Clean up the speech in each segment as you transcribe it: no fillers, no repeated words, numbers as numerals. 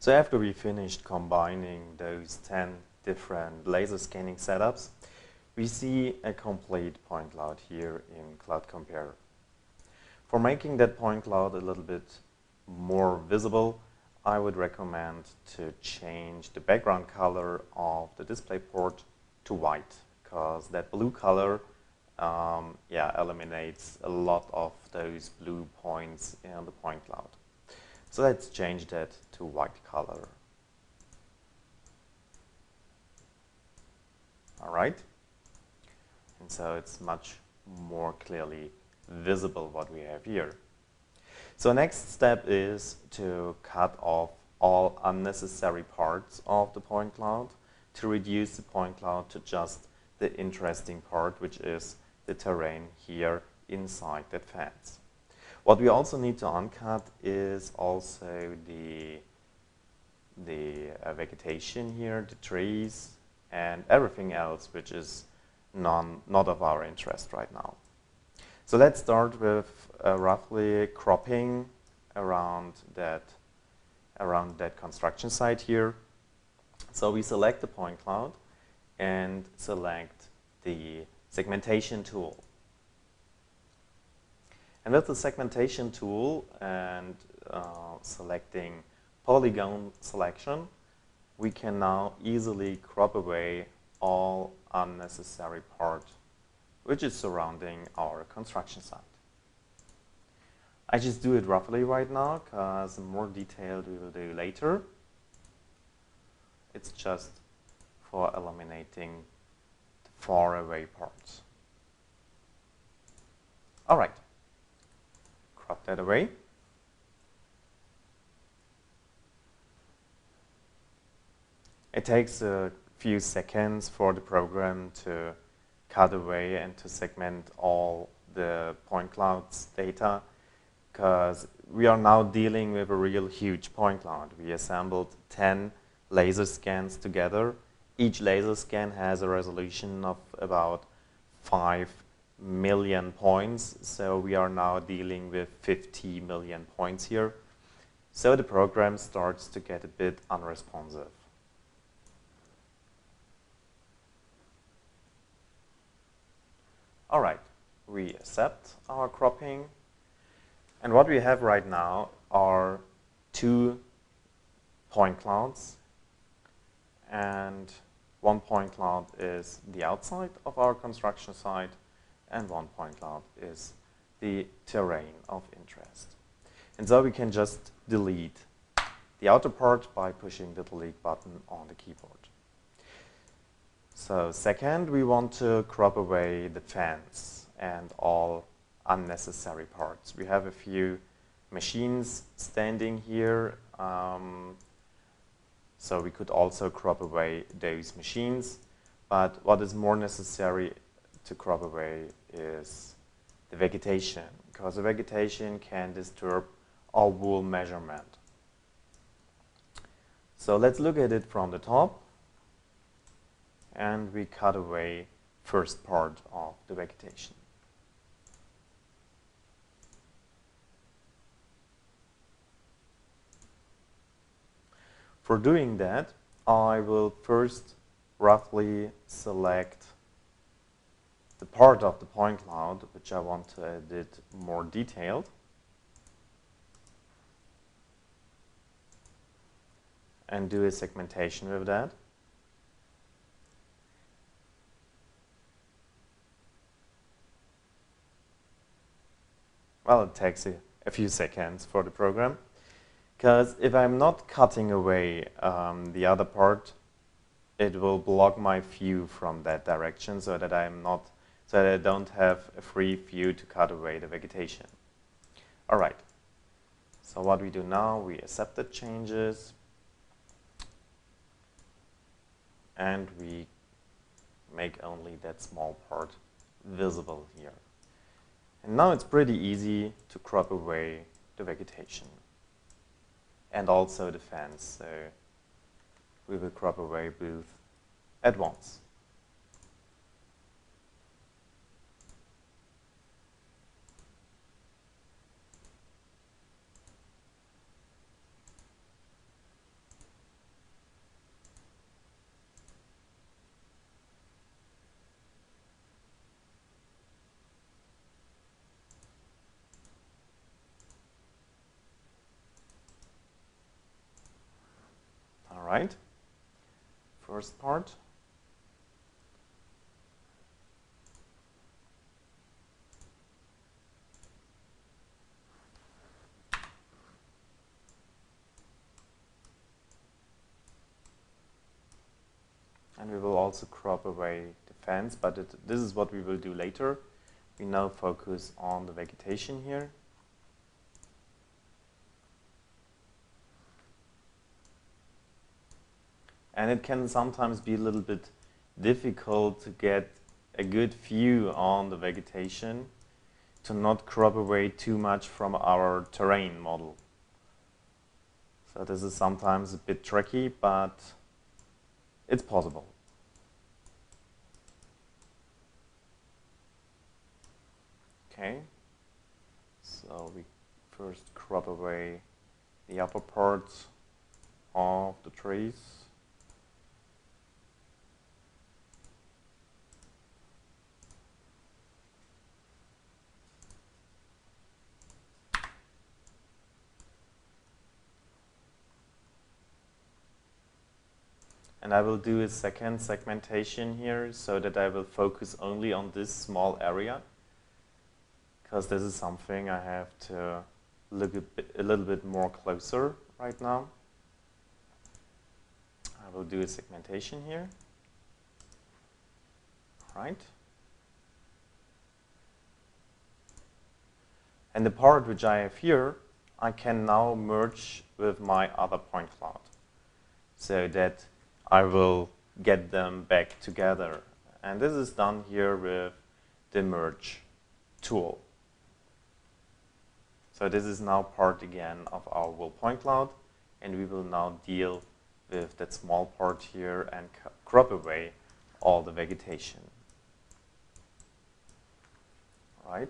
So after we finished combining those 10 different laser scanning setups, we see a complete point cloud here in CloudCompare. For making that point cloud a little bit more visible, I would recommend to change the background color of the display port to white, because that blue color eliminates a lot of those blue points in the point cloud. So let's change that to white color. All right. And so it's much more clearly visible what we have here. So next step is to cut off all unnecessary parts of the point cloud to reduce the point cloud to just the interesting part, which is the terrain here inside that fence. What we also need to uncut is also the vegetation here, the trees, and everything else which is not of our interest right now. So let's start with roughly cropping around that construction site here. So we select the point cloud and select the segmentation tool. And with the segmentation tool and selecting polygon selection, we can now easily crop away all unnecessary part which is surrounding our construction site. I just do it roughly right now because more detailed we will do later. It's just for eliminating the far away parts. All right. Crop that away. It takes a few seconds for the program to cut away and to segment all the point clouds data, because we are now dealing with a real huge point cloud. We assembled 10 laser scans together. Each laser scan has a resolution of about 5 million points, so we are now dealing with 50 million points here. So the program starts to get a bit unresponsive. All right, we accept our cropping. And what we have right now are 2 point clouds. And one point cloud is the outside of our construction site, and one point cloud is the terrain of interest. And so we can just delete the outer part by pushing the delete button on the keyboard. So second, we want to crop away the fence and all unnecessary parts. We have a few machines standing here, so we could also crop away those machines. But what is more necessary to crop away is the vegetation, because the vegetation can disturb our wool measurement. So let's look at it from the top. And we cut away first part of the vegetation. For doing that, I will first roughly select the part of the point cloud which I want to edit more detailed. And do a segmentation with that. Well, it takes a few seconds for the program, because if I'm not cutting away the other part, it will block my view from that direction, so that I don't have a free view to cut away the vegetation. All right. So what we do now, we accept the changes, and we make only that small part visible here. And now it's pretty easy to crop away the vegetation and also the fence. So we will crop away both at once. right? First part. And we will also crop away the fence, but this is what we will do later. We now focus on the vegetation here. And it can sometimes be a little bit difficult to get a good view on the vegetation, to not crop away too much from our terrain model. So this is sometimes a bit tricky, but it's possible. Okay, so we first crop away the upper parts of the trees. And I will do a second segmentation here so that I will focus only on this small area, because this is something I have to look a little bit more closer right now. I will do a segmentation here. Right. And the part which I have here, I can now merge with my other point cloud, so that I will get them back together. And this is done here with the merge tool. So this is now part again of our wool point cloud, and we will now deal with that small part here and crop away all the vegetation. Right?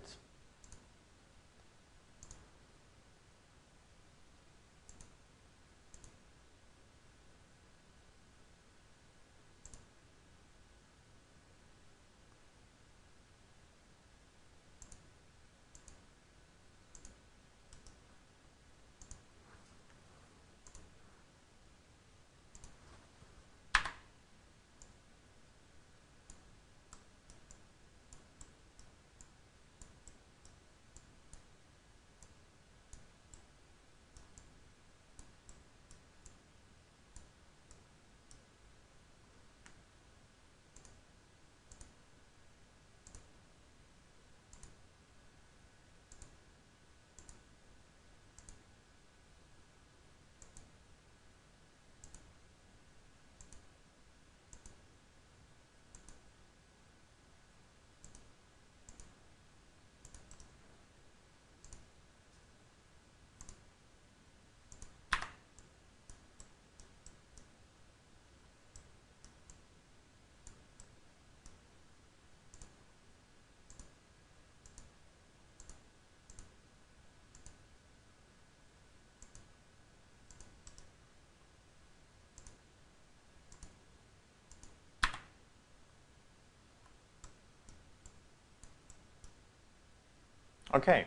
Okay,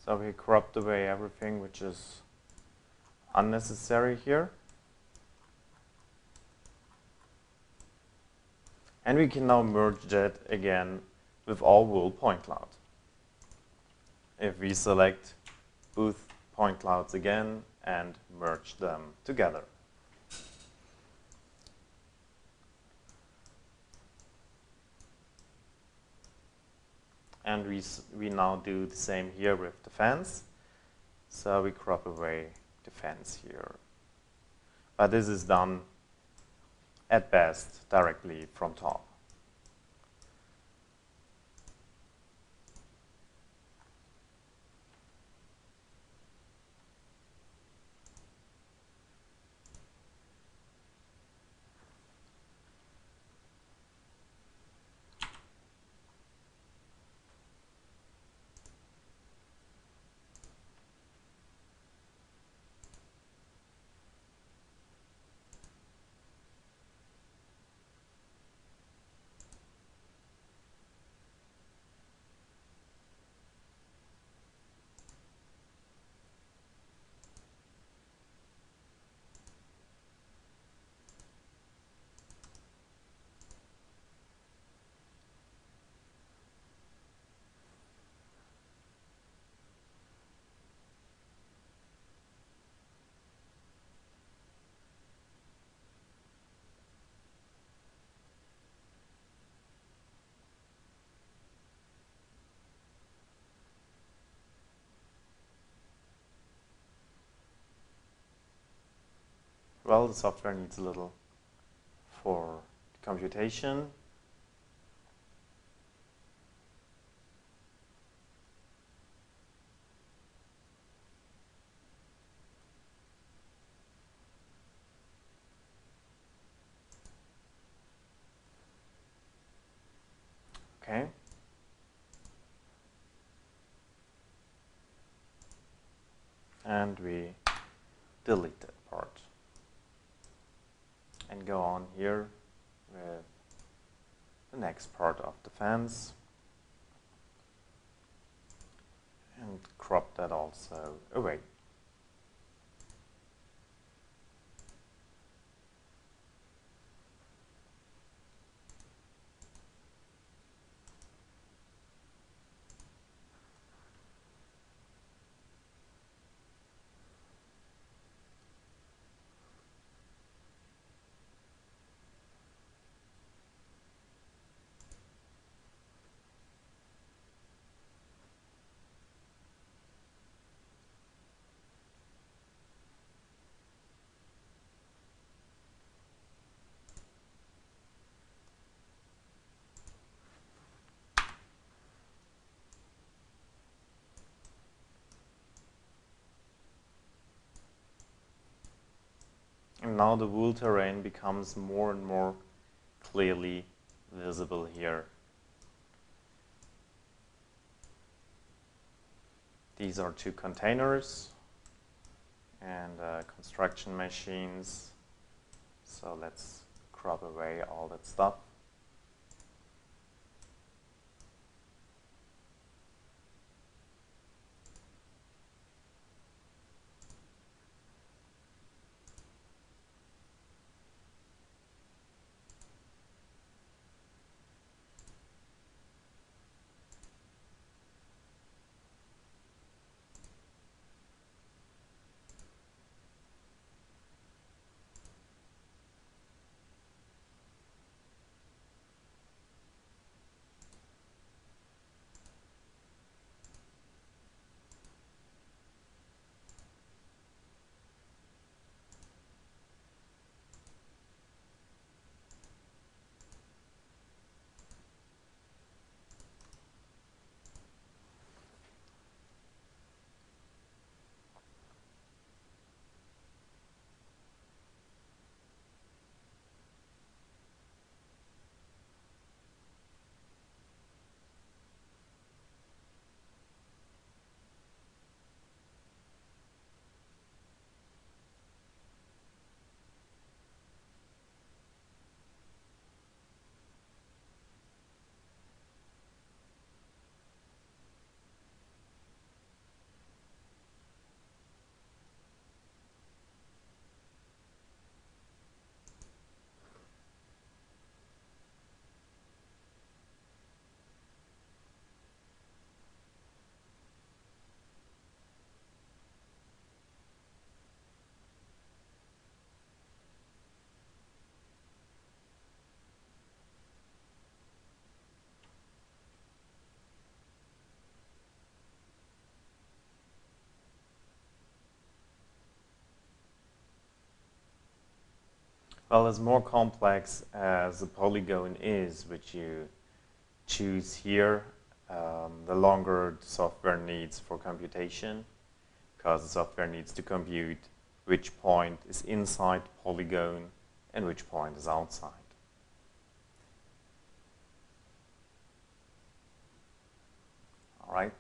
so we cropped away everything which is unnecessary here. And we can now merge that again with our wool point cloud. If we select both point clouds again and merge them together. And we now do the same here with the fence. So we crop away the fence here. But this is done at best directly from top. Well, the software needs a little for computation. Okay. And we delete that part. And go on here with the next part of the fence. And crop that also away. And now the wool terrain becomes more and more clearly visible here. These are 2 containers and construction machines. So let's crop away all that stuff. Well, as more complex as the polygon is, which you choose here, the longer the software needs for computation, because the software needs to compute which point is inside the polygon and which point is outside. All right.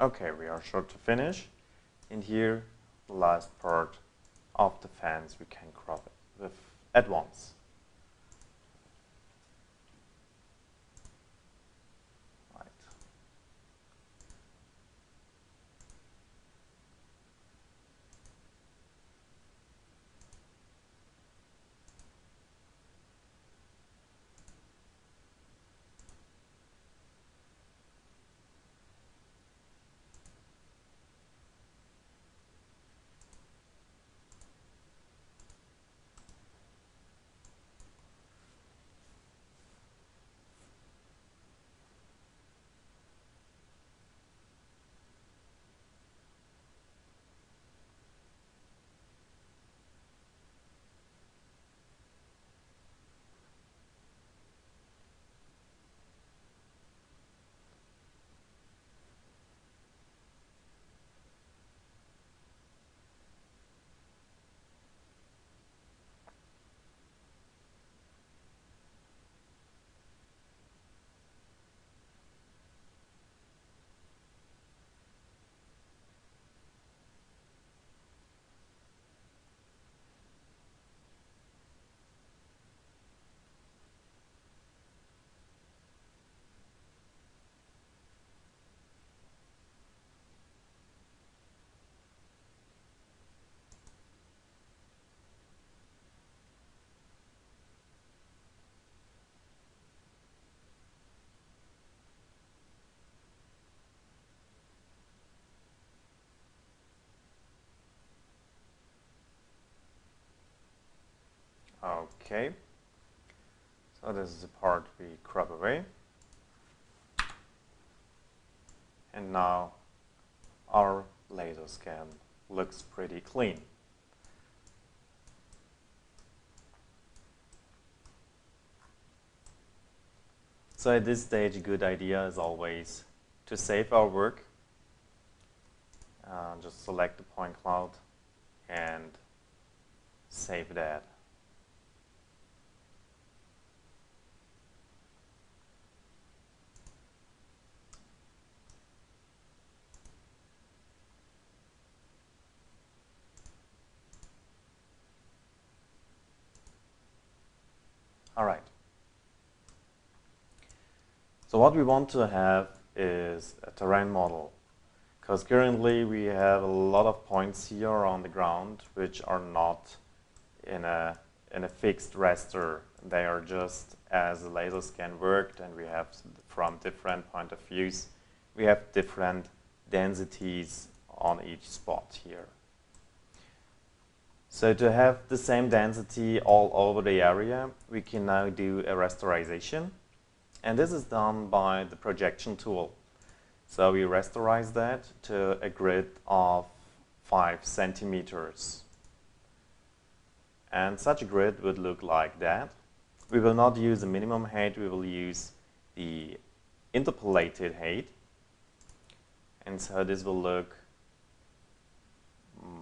Okay, we are sure to finish. And here, the last part of the fence, we can crop it with at once. Right. Okay, so this is the part we crop away. And now our laser scan looks pretty clean. So at this stage, a good idea is always to save our work. Just select the point cloud and save that. All right. So what we want to have is a terrain model, because currently we have a lot of points here on the ground which are not in a fixed raster. They are just as the laser scan worked, and we have from different point of views, we have different densities on each spot here. So to have the same density all over the area, we can now do a rasterization. And this is done by the projection tool. So we rasterize that to a grid of 5 centimeters. And such a grid would look like that. We will not use the minimum height, we will use the interpolated height. And so this will look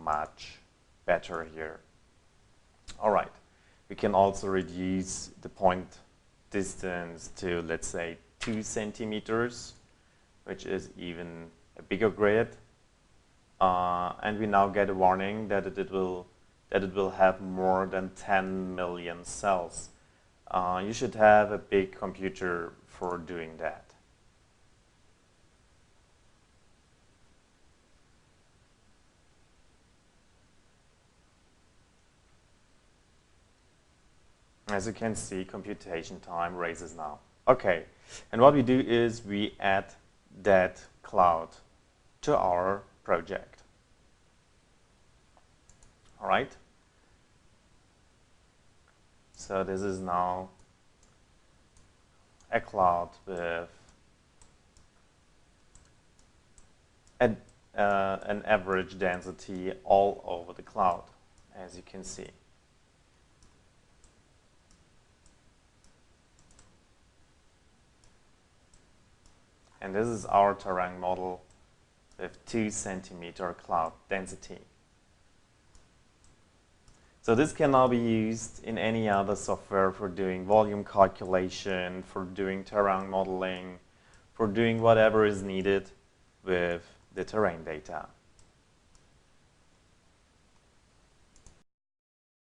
much better here. All right, we can also reduce the point distance to, let's say, 2 centimeters, which is even a bigger grid. And we now get a warning that it will have more than 10 million cells. You should have a big computer for doing that. As you can see, computation time raises now. Okay, and what we do is we add that cloud to our project. All right. So this is now a cloud with an average density all over the cloud, as you can see. And this is our terrain model with 2 centimeter cloud density. So this can now be used in any other software for doing volume calculation, for doing terrain modeling, for doing whatever is needed with the terrain data.